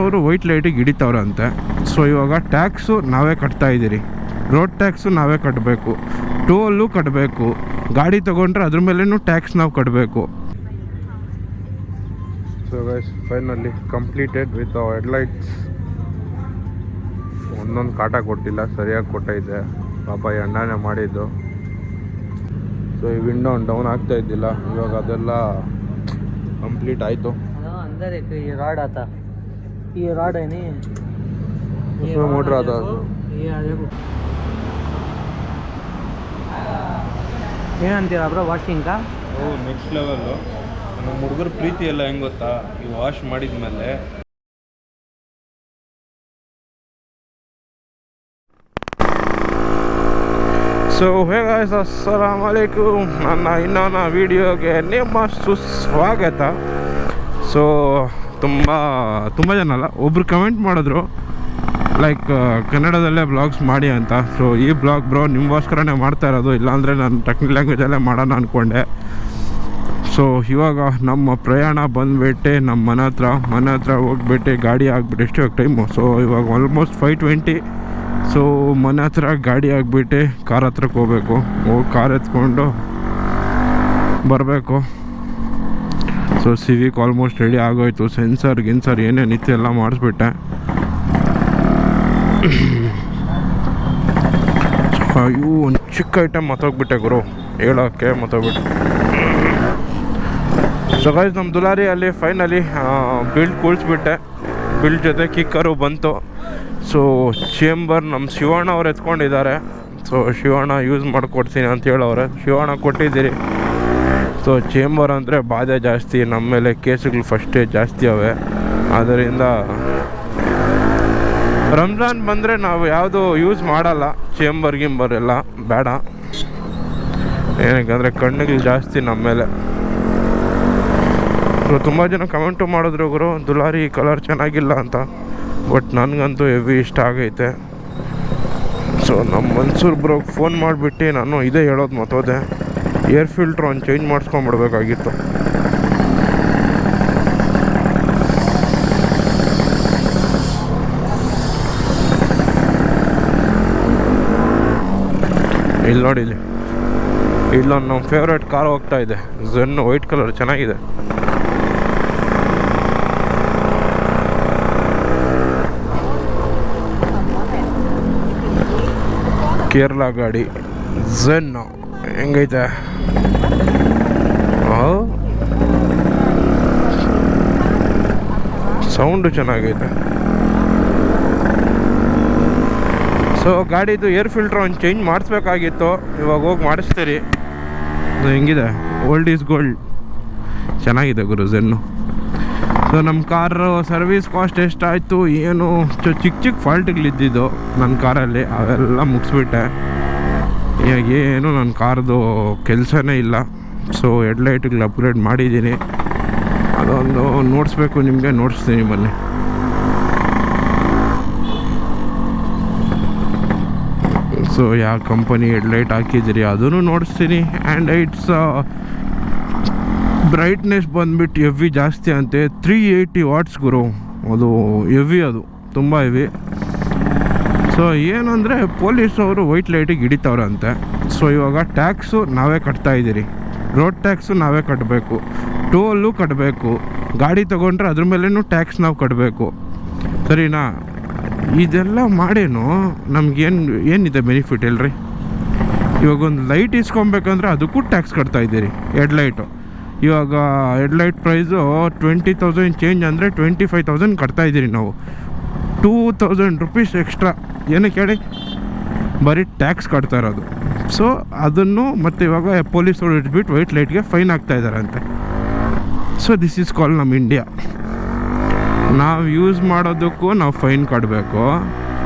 ಅವರು white ಲೈಟಿಗೆ ಹಿಡಿತವ್ರಂತೆ. So ಇವಾಗ tax ನಾವೇ ಕಟ್ತಾ ಇದ್ದೀರಿ, ರೋಡ್ ಟ್ಯಾಕ್ಸು ನಾವೇ ಕಟ್ಟಬೇಕು, ಟೋಲು ಕಟ್ಟಬೇಕು, ಗಾಡಿ ತೊಗೊಂಡ್ರೆ ಅದ್ರ ಮೇಲೇನು ಟ್ಯಾಕ್ಸ್ ನಾವು ಕಟ್ಟಬೇಕು. So guys finally completed with headlights. ಒಂದೊಂದು ಕಾಟ ಕೊಟ್ಟಿಲ್ಲ, ಸರಿಯಾಗಿ ಕೊಟ್ಟಿದ್ದೆ ಪಾಪ ಈ ಅಣ್ಣನೇ ಮಾಡಿದ್ದು. ಸೊ ಈ ವಿಂಡೋ ಡೌನ್ ಆಗ್ತಾ ಇದ್ದಿಲ್ಲ, ಇವಾಗ ಅದೆಲ್ಲ ಕಂಪ್ಲೀಟ್ ಆಯಿತು. ये रॉड आता, ये रॉड है नहीं, उसमें मोटर आता है. ये देखो ಏನಂತೀರಾ ಬ್ರೋ ವಾಷಿಂಗ್ ಕಾ? ಓ ನೆಕ್ಸ್ಟ್ ಲೆವೆಲ್ಲು. ನಮ್ಮ ಹುಡುಗರ ಪ್ರೀತಿ ಎಲ್ಲ ಹೆಂಗೆ ಗೊತ್ತಾ, ಈ ವಾಶ್ ಮಾಡಿದ್ಮೇಲೆ ಸೊ ಹೇ ಗಾಯ್ಸ್, ಅಸ್ಸಲಾಮು ಅಲೈಕುಮ್. ನನ್ನ ಇನ್ನೊಂದು ವೀಡಿಯೋಗೆ ನಿಮ್ಮ ಸುಸ್ವಾಗತ. ಸೊ ತುಂಬ ಜನ ಅಲ್ಲ, ಒಬ್ರು ಕಮೆಂಟ್ ಮಾಡಿದ್ರು ಲೈಕ್ ಕನ್ನಡದಲ್ಲೇ ಬ್ಲಾಗ್ಸ್ ಮಾಡಿ ಅಂತ. ಸೊ ಈ ಬ್ಲಾಗ್ ಬ್ರೋ ನಿಮಗೋಸ್ಕರನೇ ಮಾಡ್ತಾ ಇರೋದು, ಇಲ್ಲಾಂದರೆ ನಾನು ಟೆಕ್ನಿಕಲ್ ಲ್ಯಾಂಗ್ವೇಜಲ್ಲೇ ಮಾಡೋಣ ಅಂದ್ಕೊಂಡೆ. ಸೊ ಇವಾಗ ನಮ್ಮ ಪ್ರಯಾಣ ಬಂದುಬಿಟ್ಟು ನಮ್ಮ ಮನೆ ಹತ್ರ ಹೋಗ್ಬಿಟ್ಟು ಗಾಡಿ ಆಗಿಬಿಟ್ಟು ಎಷ್ಟು ಇವಾಗ ಟೈಮು. ಸೊ ಇವಾಗ ಆಲ್ಮೋಸ್ಟ್ 5:20. ಸೊ ಮನೆ ಹತ್ರ ಗಾಡಿ ಆಗಿಬಿಟ್ಟು ಕಾರ್ ಹತ್ರಕ್ಕೆ ಹೋಗ್ಬೇಕು, ಹೋಗಿ ಕಾರ್ ಎತ್ಕೊಂಡು ಬರಬೇಕು. ಸೊ ಸಿವಿಕ್ ಆಲ್ಮೋಸ್ಟ್ ರೆಡಿ ಆಗೋಯ್ತು, ಸೆನ್ಸರ್ ಏನೇನಿತ್ತು ಎಲ್ಲ ಮಾಡಿಸ್ಬಿಟ್ಟೆ. ಇವು ಒಂದು ಚಿಕ್ಕ ಐಟಮ್ ಮತ್ತೋಗ್ಬಿಟ್ಟೆ ಗುರು, ಹೇಳೋಕ್ಕೆ ಮತ್ತೋಗ್ಬಿಟ್ಟೆ. ಸೊ ಗೈಸ್ ನಮ್ಮ ದುಲಾರಿಯಲ್ಲಿ ಫೈನಲಿ ಬಿಲ್ಡ್ ಕೂಡಿಸ್ಬಿಟ್ಟೆ, ಬಿಲ್ಡ್ ಜೊತೆ ಕಿಕ್ಕರು ಬಂತು. ಸೊ ಚೇಂಬರ್ ನಮ್ಮ ಶಿವಣ್ಣ ಅವ್ರು ಎತ್ಕೊಂಡಿದ್ದಾರೆ. ಸೊ ಶಿವಣ್ಣ ಯೂಸ್ ಮಾಡಿಕೊಡ್ತೀನಿ ಅಂತ ಹೇಳವ್ರೆ, ಶಿವಣ್ಣ ಕೊಟ್ಟಿದ್ದೀರಿ. ಸೊ ಚೇಂಬರ್ ಅಂದರೆ ಬಾಧೆ ಜಾಸ್ತಿ, ನಮ್ಮ ಮೇಲೆ ಕೇಸುಗಳು ಫಸ್ಟೇ ಜಾಸ್ತಿ ಅವೆ. ಆದ್ದರಿಂದ ರಂಜಾನ್ ಬಂದರೆ ನಾವು ಯಾವುದು ಯೂಸ್ ಮಾಡಲ್ಲ, ಚೇಂಬರ್ ಎಲ್ಲ ಬೇಡ. ಏನಕ್ಕೆ ಕಣ್ಣುಗಳು ಜಾಸ್ತಿ ನಮ್ಮ ಮೇಲೆ. ಸೊ ತುಂಬ ಜನ ಕಮೆಂಟು ಮಾಡಿದ್ರು ಗುರು ದುಲಾರಿ ಕಲರ್ ಚೆನ್ನಾಗಿಲ್ಲ ಅಂತ, ಬಟ್ ನನಗಂತೂ ಹೆವಿ ಇಷ್ಟ ಆಗೈತೆ. ಸೊ ನಮ್ಮ ಮನ್ಸೂರ್ ಬ್ರೋಗೆ ಫೋನ್ ಮಾಡಿಬಿಟ್ಟು ನಾನು ಇದೇ ಹೇಳೋದು ಮತ್ತೋದೆ, ಏರ್ ಫಿಲ್ಟ್ರ್ ಒಂದು ಚೇಂಜ್ ಮಾಡಿಸ್ಕೊಂಬಿಡ್ಬೇಕಾಗಿತ್ತು. ಇಲ್ಲಿ ನೋಡಿ, ಇಲ್ಲೊಂದು ನಮ್ಮ ಫೇವ್ರೇಟ್ ಕಾರ್ ಹೋಗ್ತಾ ಇದೆ, ಝೆನ್ ವೈಟ್ ಕಲರ್ ಚೆನ್ನಾಗಿದೆ. ಕೇರಳ ಗಾಡಿ ಝೆನ್ ಹೆಂಗೈತೆ, ಸೌಂಡು ಚೆನ್ನಾಗೈತೆ. ಸೊ ಗಾಡಿದು ಏರ್ ಫಿಲ್ಟ್ರ್ ಒಂದು ಚೇಂಜ್ ಮಾಡಿಸ್ಬೇಕಾಗಿತ್ತು, ಇವಾಗ ಹೋಗಿ ಮಾಡಿಸ್ತೀರಿ. ಅದು ಹೆಂಗಿದೆ, ಓಲ್ಡ್ ಈಸ್ ಗೋಲ್ಡ್, ಚೆನ್ನಾಗಿದೆ ಗುರು ಝೆನ್ನು. ಸೊ ನಮ್ಮ ಕಾರು ಸರ್ವಿಸ್ ಕಾಸ್ಟ್ ಎಷ್ಟಾಯಿತು ಏನು, ಚಿಕ್ಕ ಫಾಲ್ಟ್ಗಳಿದ್ದಿದ್ದು ನನ್ನ ಕಾರಲ್ಲಿ, ಅವೆಲ್ಲ ಮುಗಿಸ್ಬಿಟ್ಟೆ. ಇವಾಗ ಏನು ನನ್ನ ಕಾರ್ದು ಕೆಲಸನೇ ಇಲ್ಲ. ಸೊ ಹೆಡ್ಲೈಟ್ಗಳು ಅಪ್ಗ್ರೇಡ್ ಮಾಡಿದ್ದೀನಿ, ಅದೊಂದು ನೋಡಿಸ್ಬೇಕು ನಿಮಗೆ, ನೋಡಿಸ್ತೀನಿ ಬನ್ನಿ. ಸೊ ಯಾವ ಕಂಪನಿ ಹೆಡ್ಲೈಟ್ ಹಾಕಿದ್ದೀರಿ ಅದನ್ನು ನೋಡಿಸ್ತೀನಿ. ಆ್ಯಂಡ್ ಇಟ್ಸ್ ಬ್ರೈಟ್ನೆಸ್ ಬಂದುಬಿಟ್ಟು ಹೆವಿ ಜಾಸ್ತಿ ಅಂತೆ, 380 ವಾಟ್ಸ್ ಗುರು, ಅದು ಹೆವಿ, ಅದು ತುಂಬ ಹೆವಿ. ಸೊ ಏನಂದರೆ ಪೊಲೀಸವರು ವೈಟ್ ಲೈಟಿಗೆ ಹಿಡಿತವ್ರಂತೆ. ಸೊ ಇವಾಗ ಟ್ಯಾಕ್ಸು ನಾವೇ ಕಟ್ತಾ ಇದ್ದೀರಿ, ರೋಡ್ ಟ್ಯಾಕ್ಸು ನಾವೇ ಕಟ್ಟಬೇಕು, ಟೋಲು ಕಟ್ಟಬೇಕು, ಗಾಡಿ ತೊಗೊಂಡ್ರೆ ಅದ್ರ ಮೇಲೇನು ಟ್ಯಾಕ್ಸ್ ನಾವು ಕಟ್ಟಬೇಕು, ಸರಿನಾ? ಇದೆಲ್ಲ ಮಾಡೇನು ಏನಿದೆ ಬೆನಿಫಿಟ್ ಹೇಳ್ರಿ? ಇವಾಗ ಒಂದು ಲೈಟ್ ಇಸ್ಕೊಬೇಕಂದ್ರೆ ಅದಕ್ಕೂ ಟ್ಯಾಕ್ಸ್ ಕಟ್ತಾ ಇದ್ದೀರಿ. ಹೆಡ್ಲೈಟು ಇವಾಗ ಹೆಡ್ಲೈಟ್ ಪ್ರೈಸು 20,000 ಚೇಂಜ್ ಅಂದರೆ 25,000 ಕಟ್ತಾಯಿದ್ದೀರಿ ನಾವು. 2,000 ರುಪೀಸ್ ಎಕ್ಸ್ಟ್ರಾ ಏನಕ್ಕೆ ಹೇಳಿ, ಬರೀ ಟ್ಯಾಕ್ಸ್ ಕಟ್ತಾ ಇರೋದು. ಸೊ ಅದನ್ನು ಮತ್ತು ಇವಾಗ ಪೊಲೀಸರು ಹಿಡಿದ್ಬಿಟ್ಟು ವೈಟ್ ಲೈಟ್ಗೆ ಫೈನ್ ಹಾಕ್ತಾಯಿದ್ದಾರೆ ಅಂತೆ. ಸೊ ದಿಸ್ ಈಸ್ ಕಾಲ್ ನಮ್ಮ ಇಂಡಿಯಾ. ನಾವು ಯೂಸ್ ಮಾಡೋದಕ್ಕೂ ನಾವು ಫೈನ್ ಕಟ್ಟಬೇಕು,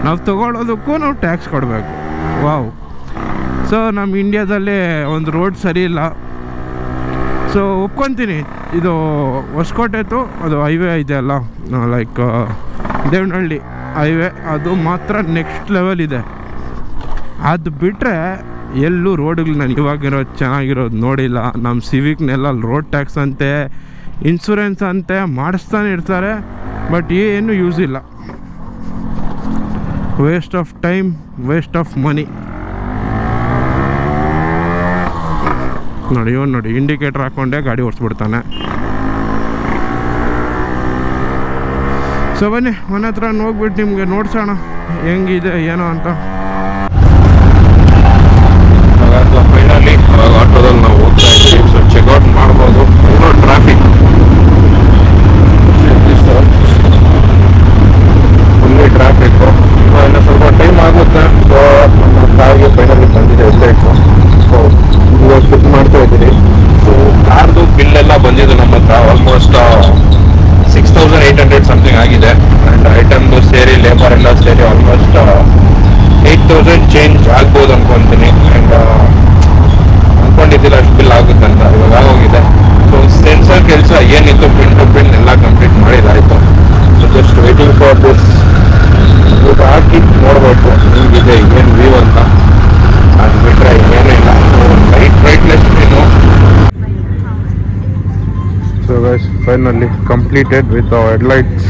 ನಾವು ತೊಗೊಳೋದಕ್ಕೂ ನಾವು ಟ್ಯಾಕ್ಸ್ ಕೊಡಬೇಕು. ವಾವ್. ಸೊ ನಮ್ಮ ಇಂಡಿಯಾದಲ್ಲಿ ಒಂದು ರೋಡ್ ಸರಿ ಇಲ್ಲ. ಸೊ ಒಪ್ಕೊತೀನಿ, ಇದು ಹೊಸಕೋಟೆದು ಅದು ಹೈವೇ ಇದೆ ಅಲ್ಲ, ಲೈಕ್ ದೇವನಹಳ್ಳಿ ಹೈವೇ, ಅದು ಮಾತ್ರ ನೆಕ್ಸ್ಟ್ ಲೆವೆಲ್ ಇದೆ. ಅದು ಬಿಟ್ಟರೆ ಎಲ್ಲೂ ರೋಡ್ಗಳು ನಾನು ಇವಾಗಿರೋದು ಚೆನ್ನಾಗಿರೋದು ನೋಡಿಲ್ಲ. ನಮ್ಮ ಸಿವಿಕ್ನೆಲ್ಲ ರೋಡ್ ಟ್ಯಾಕ್ಸ್ ಅಂತೆ, ಇನ್ಶೂರೆನ್ಸ್ ಅಂತೆ ಮಾಡಿಸ್ತಾನೆ ಇರ್ತಾರೆ. ಬಟ್ ಏನು ಯೂಸ್ ಇಲ್ಲ, waste of time, waste of money. ನೋಡಿ ಇವನು ನೋಡಿ, ಇಂಡಿಕೇಟರ್ ಹಾಕ್ಕೊಂಡೆ ಗಾಡಿ ಓಡಿಸ್ಬಿಡ್ತಾನೆ. ಸೊ ಬನ್ನಿ ಮನೆ ಹತ್ರ ಹೋಗ್ಬಿಟ್ಟು ನಿಮಗೆ ನೋಡ್ಸೋಣ ಹೆಂಗಿದೆ ಏನೋ ಅಂತ. ಫೈನಲಿ ಆಟೋದಲ್ಲಿ ನಾವು ಹೋಗ್ತಾ ಇದ್ದೀವಿ. ಸೊ ಚೆಕ್ಔಟ್ ಮಾಡ್ಬೋದು. ಇನ್ನೂ ಟ್ರಾಫಿಕ್ ಫುಲ್ಲಿ ಟ್ರಾಫಿಕ್ಕು, ಇನ್ನು ಸ್ವಲ್ಪ ಟೈಮ್ ಆಗುತ್ತೆ. ಸೊ ನಮ್ಮ ಕಾರ್ಗೆ ಫೈನಲಿ ಬಂದಿದೆ ಎಸ್ಟೇಟು. ಸೊ ಇವಾಗ ಶಿಫ್ಟ್ ಮಾಡ್ತಾ ಇದ್ದೀರಿ. ಸೊ ಕಾರ್ದು ಬಿಲ್ ಎಲ್ಲ ಬಂದಿದೆ ನಮ್ಮ ಹತ್ರ. ಆಲ್ಮೋಸ್ಟ್ 6,800 ಸಮಥಿಂಗ್ ಆಗಿದೆ. ಆ್ಯಂಡ್ ಐಟಮ್ದು ಸೇರಿ ಲೇಬರ್ ಎಲ್ಲ ಸೇರಿ ಆಲ್ಮೋಸ್ಟ್ 8,000 ಚೇಂಜ್ ಆಗ್ಬೋದು ಅನ್ಕೊತೀನಿ. ಆ್ಯಂಡ್ ಅನ್ಕೊಂಡಿದ್ದಿಲ್ಲ ಅಷ್ಟು ಬಿಲ್ ಆಗುತ್ತೆ ಅಂತ, ಇವಾಗ ಆಗೋಗಿದೆ. ಸೊ ಸೆನ್ಸರ್ ಕೆಲಸ ಏನಿತ್ತು ಪಿನ್ ಟು ಪಿನ್ ಎಲ್ಲ ಕಂಪ್ಲೀಟ್ ಮಾಡಿದಾಯಿತು. So just waiting for this. ಇವಾಗ ಹಾಕಿ ನೋಡಬೇಕು ಹಿಂಗಿದೆ ಏನು ವ್ಯೂ ಅಂತ. ಅದು ಬಿಟ್ಟರೆ ಏನೂ ಇಲ್ಲ. ರೈಟ್ಲೆಸ್ screen. So guys finally completed with headlights.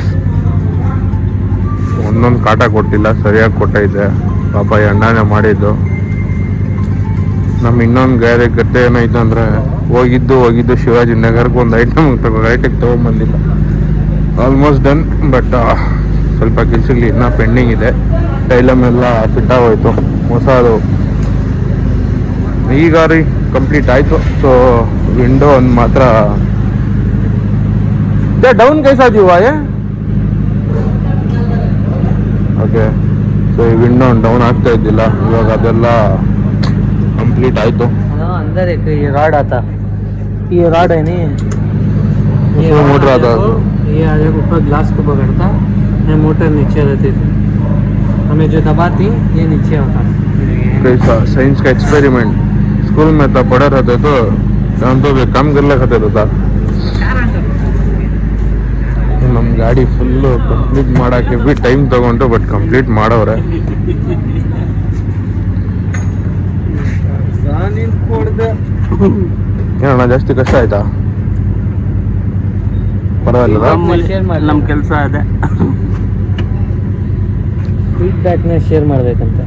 ಒಂದೊಂದು ಕಾಟ ಕೊಟ್ಟಿಲ್ಲ, ಸರಿಯಾಗಿ ಕೊಟ್ಟೈತೆ. ಪಾಪ ಈ ಅಣ್ಣನೇ ಮಾಡಿದ್ದು. ನಮ್ಮ ಇನ್ನೊಂದು ಗಾಡಿ ಗತ್ತೆ ಏನಾಯ್ತು ಅಂದರೆ ಹೋಗಿದ್ದು ಶಿವಾಜಿನಗರ್ಗೆ ಒಂದು ಐಟಮ್ ರೈಟಿಗೆ ತೊಗೊಂಬಂದಿಲ್ಲ. ಆಲ್ಮೋಸ್ಟ್ ಡನ್, ಬಟ್ ಸ್ವಲ್ಪ ಕೆಲಸಗಳು ಇನ್ನೂ ಪೆಂಡಿಂಗ್ ಇದೆ. ಟೈಲಮ್ ಎಲ್ಲ ಫಿಟ್ ಆಗೋಯ್ತು ಹೊಸದು. ಈಗ ರೀ ಕಂಪ್ಲೀಟ್ ಆಯಿತು. ಸೊ ವಿಂಡೋ ಒಂದು ಮಾತ್ರ ಡೌನ್ ಕೈಸಾ ಜೀವ ಓಕೆ. ಸೊ ಈ ವಿಂಡೋ ಡೌನ್ ಆಗ್ತಾ ಇದ್ದಿಲ್ಲ, ಇವಾಗ ಅದೆಲ್ಲ कंप्लीट आए तो अंदर एक ये रॉड आता, ये रॉड है नहीं, ये मोटर आता, ये आ जाए ऊपर ग्लास को पकड़ता, ये मोटर नीचे रहती थी, हमें जो दबाती ये नीचे होता. कैसा साइंस का एक्सपेरिमेंट स्कूल में था पढ़ा रहते तो हम तो काम कर लेते था. ನಮ್ಮ ಗಾಡಿ ಫುಲ್ಲು ಕಂಪ್ಲೀಟ್ ಮಾಡೋಕ್ಕೆ ಬಿ ಟೈಮ್ ತೊಗೊಂಡು ಬಟ್ ಕಂಪ್ಲೀಟ್ ಮಾಡೋರೆ. ಏನಣ್ಣ ಜಾಸ್ತಿ ಕಷ್ಟ ಆಯ್ತಾ? ಪರವಾಗಿಲ್ಲ, ನಮ್ಮ ಕೆಲಸ ಇದೆ. ಫೀಡ್ಬ್ಯಾಕ್ನ ಶೇರ್ ಮಾಡಬೇಕಂತ.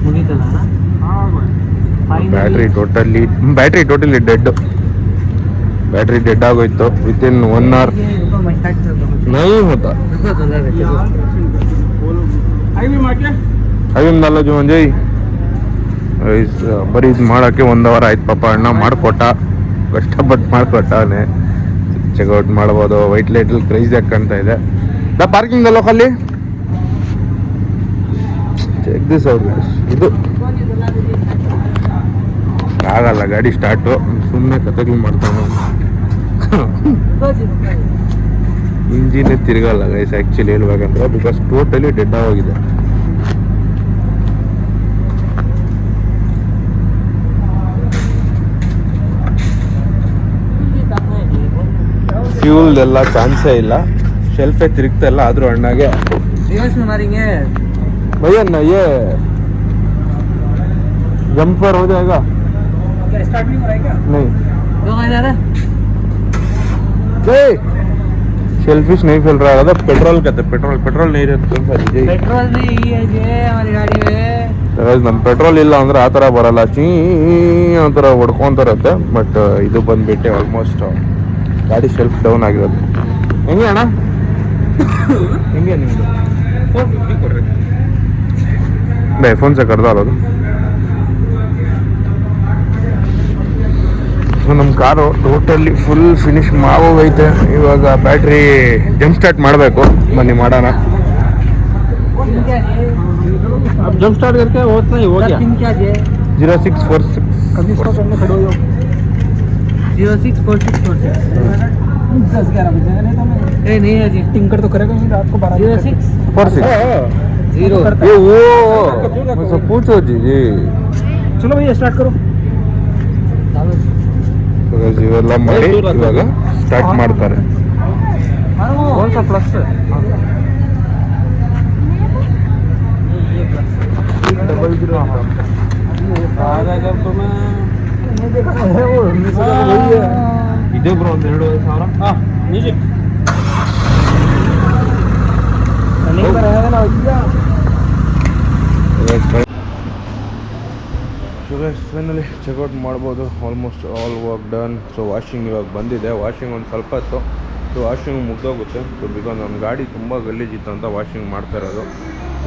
ಮುಗೀತಲ್ಲ ಬ್ಯಾಟ್ರಿ ಟೋಟಲಿ ಡೆಡ್ ಆಗೋಯ್ತು ವಿತಿನ್ 1 hour. नहीं होता ಐವಿಂದಲ್ಲ ಜೀವಂಜಯ್ ಬರೀ ಇದು ಮಾಡೋಕ್ಕೆ 1 hour ಆಯ್ತು. ಪಾಪ ಅಣ್ಣ ಮಾಡಿಕೊಟ್ಟ, ಕಷ್ಟಪಟ್ಟು ಮಾಡಿಕೊಟ್ಟವನೇ. ಚೆಕ್ಔಟ್ ಮಾಡ್ಬೋದು. ವೈಟ್ ಲೈಟಲ್ಲಿ ಕ್ರೈಸ್ ಹಾಕಂತ ಇದೆ. ಪಾರ್ಕಿಂಗಲ್ಲ ಖಾಲಿ ಚೆಕ್ ದಿಸ್ ಔಟ್. ಇದು ಆಗಲ್ಲ ಗಾಡಿ ಸ್ಟಾರ್ಟು, ಸುಮ್ಮನೆ ಕತೆಗಳು ಮಾಡ್ತಾನೆ. ಇಂಜಿನೇ ತಿರ್ಗಲ್ಲ ಗೈಸ್ ಆ್ಯಕ್ಚುಲಿ ಹೇಳ್ಬೇಕಂದ್ರೆ, ಬಿಕಾಸ್ ಟೋಟಲಿ ಡೆಡ್ ಆಗೋಗಿದೆ. ಫ್ಯೂಲ್ದೆಲ್ಲ ಚಾನ್ಸೇ ಇಲ್ಲ, ಶೆಲ್ಫೇ ತಿರುಗ್ತಾ ಇಲ್ಲ. ಆದರೂ ಅಣ್ಣಗೆ भैया ना ये जंपर हो जाएगा? क्या स्टार्ट नहीं हो रहा है क्या? नहीं, क्यों आ जा रहा है? सेल्फिश नहीं फैल रहा था. पेट्रोल कहते, पेट्रोल नहीं रहता. पेट्रोल नहीं है ये हमारी गाड़ी में. ನಮ್ಮ ಪೆಟ್ರೋಲ್ ಇಲ್ಲ ಅಂದ್ರೆ ಆ ಥರ ಬರಲ್ಲ, ಚೀ ಆ ಥರ ಹೊಡ್ಕೊಂತ ಇರುತ್ತೆ. ಬಟ್ ಇದು ಬಂದುಬಿಟ್ಟೆ ಆಲ್ಮೋಸ್ಟ್ ಗಾಡಿ ಸೆಲ್ಫ್ ಡೌನ್ ಆಗಿರೋದು. ಹೆಂಗೆ ಅಣ್ಣ ಹೆಂಗೆ ನಿಮ್ಮದು 450 ಕೊಡ್ರಿ. ಐಫೋನ್ ಸೆ ಕರ್ದ ಅಲ್ಲದು. ಸೊ ನಮ್ಮ ಕಾರು ಟೋಟಲಿ ಫುಲ್ ಫಿನಿಶ್ ಮಾಡೋಗೈತೆ. ಇವಾಗ ಬ್ಯಾಟ್ರಿ ಜಂಪ್ ಸ್ಟಾರ್ಟ್ ಮಾಡಬೇಕು. ಬನ್ನಿ ಮಾಡೋಣ. ಜಂಪ್ ಸ್ಟಾರ್ಟ್ करके होता ही हो गया. 0646 कभी इसको करने खड़े हो जाओ. 064646 10-11 बजे नहीं तो मैं नहीं है जी टिंकर तो करेगा नहीं रात को 12 0 ये वो मुझसे पूछो जी. चलो भैया स्टार्ट करो. ಇವೆಲ್ಲ ಮಾಡಿ ಇವಾಗ ಸ್ಟಾರ್ಟ್ ಮಾಡ್ತಾರೆ. कौन सा प्लस है? ಇದೆ ಬ್ರೋ ಒಂದು 2,500. ಹಾಂ music so guys finally checkout ಮಾಡ್ಬೋದು. Almost all work done. So washing ಇವಾಗ ಬಂದಿದೆ. ವಾಷಿಂಗ್ ಒಂದು ಸ್ವಲ್ಪ ಹೊತ್ತು ಸೊ ವಾಷಿಂಗ್ ಮುಗ್ದೋಗುತ್ತೆ. ಸೊ ಬಿಕಾಸ್ ನಮ್ಮ ಗಾಡಿ ತುಂಬ ಗಲೀಜಿತ್ತು ಅಂತ ವಾಷಿಂಗ್ ಮಾಡ್ತಾ ಇರೋದು.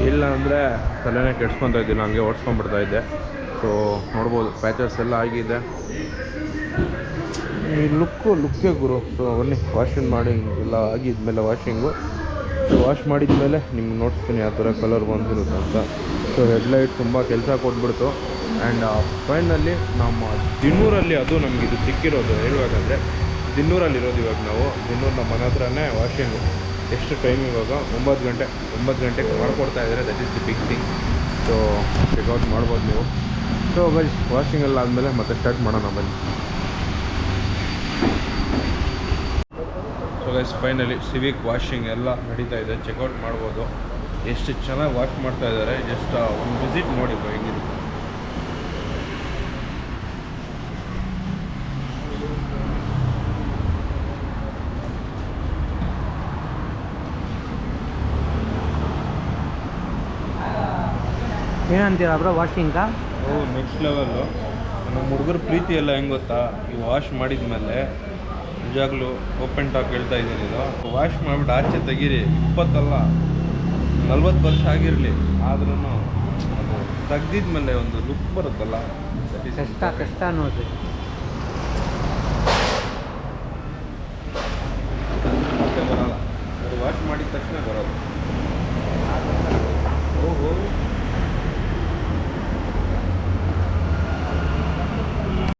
ಇಲ್ಲ ಅಂದರೆ ತಲೆನೇ ಕೆಡ್ಸ್ಕೊತಾ ಇದ್ದಿಲ್ಲ, ಹಂಗೆ ಓಡಿಸ್ಕೊಂಡ್ಬಿಡ್ತಾ ಇದ್ದೆ. ಸೊ ನೋಡ್ಬೋದು ಪ್ಯಾಚಸ್ ಎಲ್ಲ ಆಗಿದೆ. ಈ ಲುಕ್ಕೇ ಗುರು. ಸೊ ಬನ್ನಿ ವಾಷಿಂಗ್ ಮಾಡಿ ಎಲ್ಲ ಆಗಿದ್ಮೇಲೆ ವಾಷಿಂಗು ಸೊ ವಾಶ್ ಮಾಡಿದ್ಮೇಲೆ ನಿಮ್ಗೆ ನೋಡ್ತೀನಿ ಯಾವ ಥರ ಕಲರ್ ಬಂದಿರುತ್ತೆ ಅಂತ. ಸೊ ಹೆಡ್ಲೈಟ್ ತುಂಬ ಕೆಲಸ ಕೊಟ್ಬಿಡ್ತು. ಆ್ಯಂಡ್ ಫೈನಲ್ಲಿ ನಮ್ಮ ದಿನ್ನೂರಲ್ಲಿ ಅದು ನಮಗೆ ಇದು ಸಿಕ್ಕಿರೋದು ಹೇಳಬೇಕಂದ್ರೆ ದಿನ್ನೂರಲ್ಲಿರೋದು. ಇವಾಗ ನಾವು ದಿನ್ನೂರು ನಮ್ಮ ಮನೆ ಹತ್ರನೇ ವಾಷಿಂಗು. ಎಷ್ಟು ಟೈಮ್ ಇವಾಗ 9 ಗಂಟೆಗೆ ಮಾಡ್ಕೊಡ್ತಾ ಇದ್ದಾರೆ. That is the big thing. So checkout ಮಾಡ್ಬೋದು ನೀವು. ಸೊ ಗೈಸ್ ವಾಷಿಂಗ್ ಎಲ್ಲ ಆದಮೇಲೆ ಮತ್ತೆ ಸ್ಟಾರ್ಟ್ ಮಾಡೋಣ ಬನ್ನಿ. So guys finally Civic washing ಎಲ್ಲ ನಡೀತಾ ಇದೆ. ಚೆಕ್ಔಟ್ ಮಾಡ್ಬೋದು. ಎಷ್ಟು ಚೆನ್ನಾಗಿ ವಾಶ್ ಮಾಡ್ತಾ ಇದ್ದಾರೆ. ಜಸ್ಟ್ ಒಂದು ವಿಸಿಟ್ ನೋಡಿ ಹೆಂಗಿದೆ. ಏನಂತೀರಾ ಬ್ರೋ ವಾಷಿಂಗ? Next level. ನಮ್ಮ ಹುಡುಗರ ಪ್ರೀತಿ ಎಲ್ಲ ಹೆಂಗೆ ಗೊತ್ತಾ, ಈ ವಾಶ್ ಮಾಡಿದ ಮೇಲೆ ನಿಜಾಗ್ಲೂ ಓಪನ್ ಟಾಕ್ ಹೇಳ್ತಾ ಇದ್ದೀನಿ. ಇದು ವಾಶ್ ಮಾಡಿಬಿಟ್ಟು ಆಚೆ ತೆಗೀರಿ. 20 ಅಲ್ಲ 40 ವರ್ಷ ಆಗಿರಲಿ ಆದ್ರೂ ಅದು ತೆಗ್ದಿದ್ಮೇಲೆ ಒಂದು ಲುಕ್ ಬರುತ್ತಲ್ಲ, ಕಷ್ಟ ನೋಡ್ರಿ.